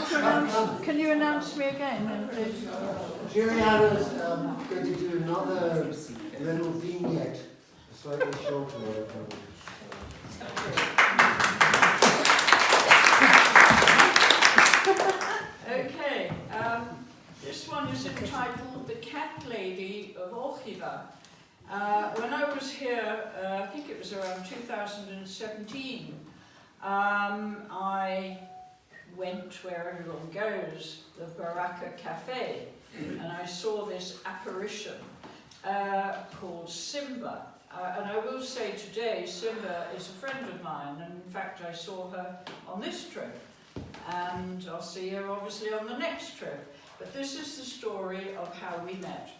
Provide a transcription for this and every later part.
Can you announce me again, then, please? Gilliana's going to do another little vignette, slightly shorter. Okay, this one is entitled The Cat Lady of Orgiva. When I was here, I think it was around 2017, I went where everyone goes, the Baraka Cafe, and I saw this apparition called Simba. And I will say today, Simba is a friend of mine, and in fact I saw her on this trip. And I'll see her obviously on the next trip. But this is the story of how we met.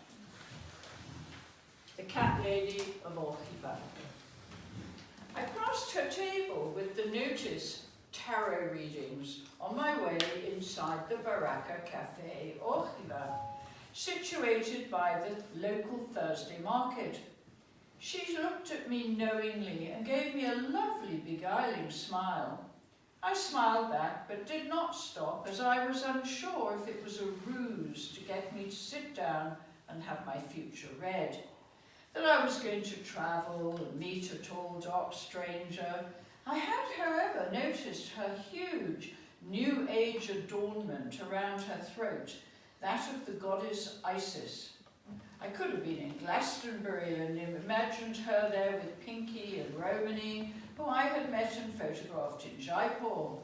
The Cat Lady of Orgiva. I passed her table with the notice tarot readings on my way inside the Baraka Cafe Orgiva, situated by the local Thursday market. She looked at me knowingly and gave me a lovely beguiling smile. I smiled back, but did not stop, as I was unsure if it was a ruse to get me to sit down and have my future read. That I was going to travel and meet a tall, dark stranger. I had, however, noticed her huge New Age adornment around her throat, that of the goddess Isis. I could have been in Glastonbury and imagined her there with Pinky and Romany, who I had met and photographed in Jaipur.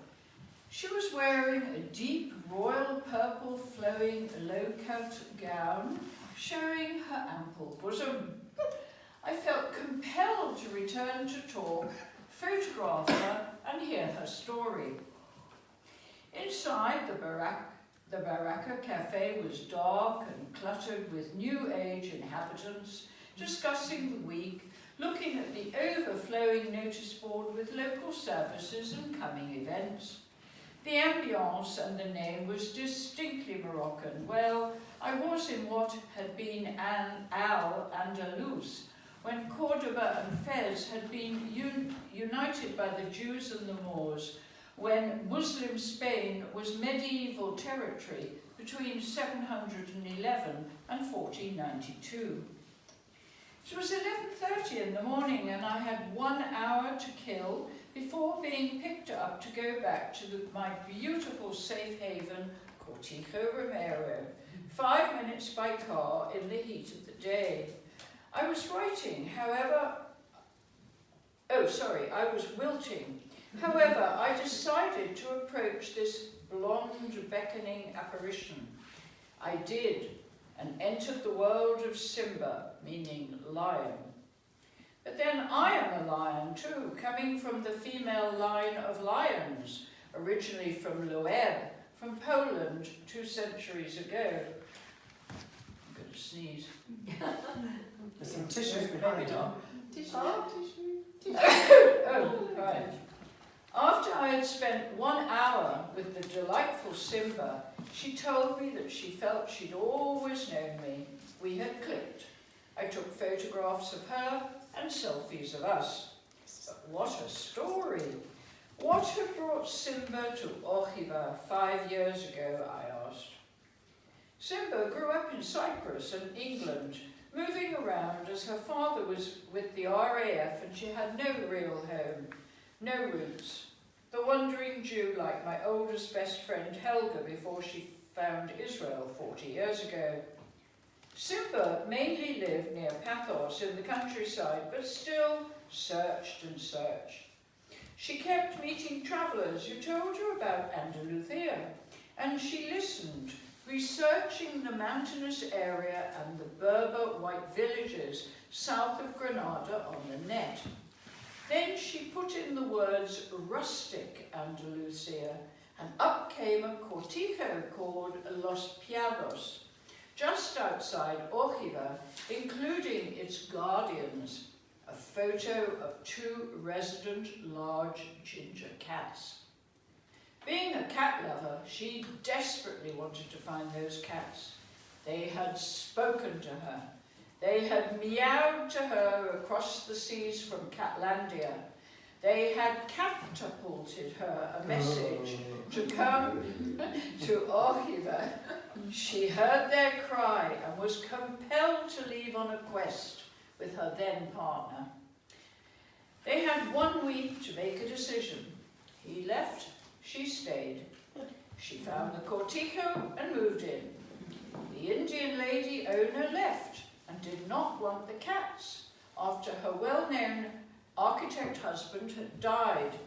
She was wearing a deep royal purple flowing low-cut gown, showing her ample bosom. I felt compelled to return to talk, photograph her and hear her story. Inside, the Baraka Cafe was dark and cluttered with New Age inhabitants, discussing the week, looking at the overflowing notice board with local services and coming events. The ambience and the name was distinctly Moroccan. Well, I was in what had been Al-Andalus, when Cordoba and Fez had been united by the Jews and the Moors, when Muslim Spain was medieval territory between 711 and 1492. It was 11:30 in the morning, and I had 1 hour to kill before being picked up to go back to my beautiful safe haven, Cortijo Romero, 5 minutes by car in the heat of the day. I was writing, however, I was wilting. However, I decided to approach this blonde, beckoning apparition. I did, and entered the world of Simba, meaning lion. But then I am a lion too, coming from the female line of lions, originally from Loeb, from Poland 2 centuries ago. I'm going to sneeze. There's some tissues behind her. Oh, right. After I had spent 1 hour with the delightful Simba, she told me that she felt she'd always known me. We had clicked. I took photographs of her and selfies of us. But what a story! What had brought Simba to Orgiva 5 years ago, I asked. Simba grew up in Cyprus and England, moving around as her father was with the RAF and she had no real home, no roots. The wandering Jew like my oldest best friend Helga before she found Israel 40 years ago. Simba mainly lived near Pathos in the countryside, but still searched and searched. She kept meeting travellers who told her about Andalucía, and she listened, researching the mountainous area and the Berber white villages south of Granada on the net. Then she put in the words rustic Andalucía, and up came a cortijo called Los Piados, just outside Orgiva, including its guardians, a photo of 2 resident large ginger cats. Being a cat lover, she desperately wanted to find those cats. They had spoken to her. They had meowed to her across the seas from Catlandia. They had catapulted her a message to come to Orgiva. She heard their cry and was compelled to leave on a quest with her then partner. They had 1 week to make a decision. He left, she stayed. She found the Cortijo and moved in. The Indian lady owner left and did not want the cats after her well-known architect husband had died.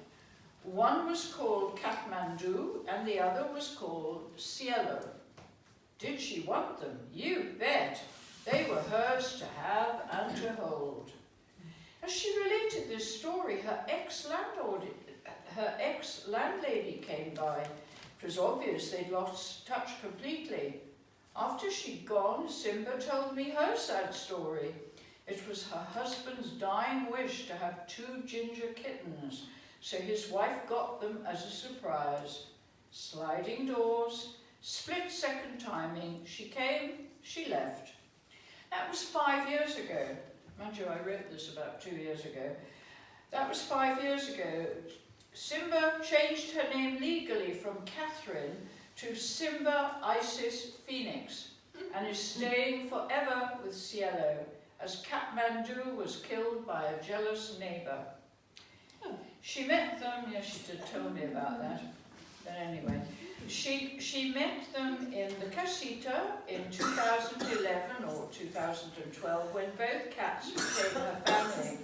One was called Kathmandu and the other was called Cielo. Did she want them? You bet. They were hers to have and to hold. As she related this story, her ex-landlady came by. It was obvious they'd lost touch completely. After she'd gone, Simba told me her sad story. It was her husband's dying wish to have 2 ginger kittens, so his wife got them as a surprise. Sliding doors, split-second timing. She came, she left. That was 5 years ago. Mind you, I wrote this about 2 years ago. That was 5 years ago. Simba changed her name legally from Catherine to Simba Isis Phoenix and is staying forever with Cielo, as Kathmandu was killed by a jealous neighbour. She met them, yes, she did tell me about that, but anyway. She met them in the casita in 2011 or 2012 when both cats became her family.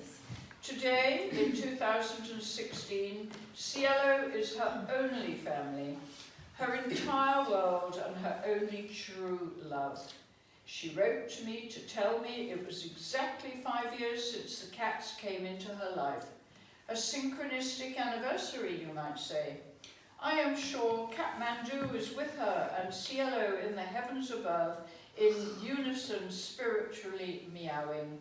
Today, in 2016, Cielo is her only family, her entire world and her only true love. She wrote to me to tell me it was exactly 5 years since the cats came into her life. A synchronistic anniversary, you might say. I am sure Kathmandu is with her and Cielo in the heavens above, in unison spiritually meowing.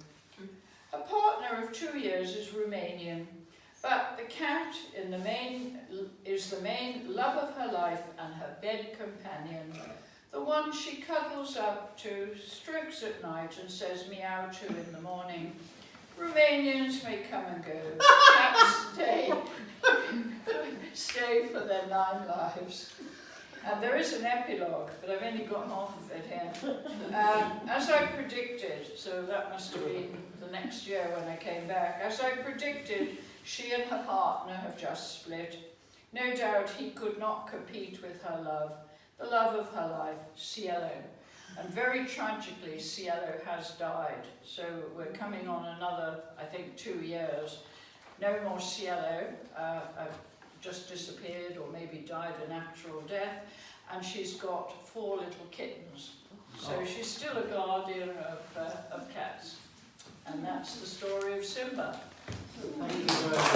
Her partner of 2 years is Romanian, but the cat is the main love of her life and her bed companion, the one she cuddles up to, strokes at night and says meow to in the morning. Romanians may come and go, cats stay for their 9 lives. And there is an epilogue, but I've only got half of it here. As I predicted, so that must have been the next year when I came back, as I predicted, she and her partner have just split. No doubt he could not compete with her love, the love of her life, Cielo. And very tragically, Cielo has died. So we're coming on another, I think, 2 years. No more Cielo. Just disappeared or maybe died a natural death, and she's got 4 little kittens. So she's still a guardian of cats. And that's the story of Simba. Thank you very much.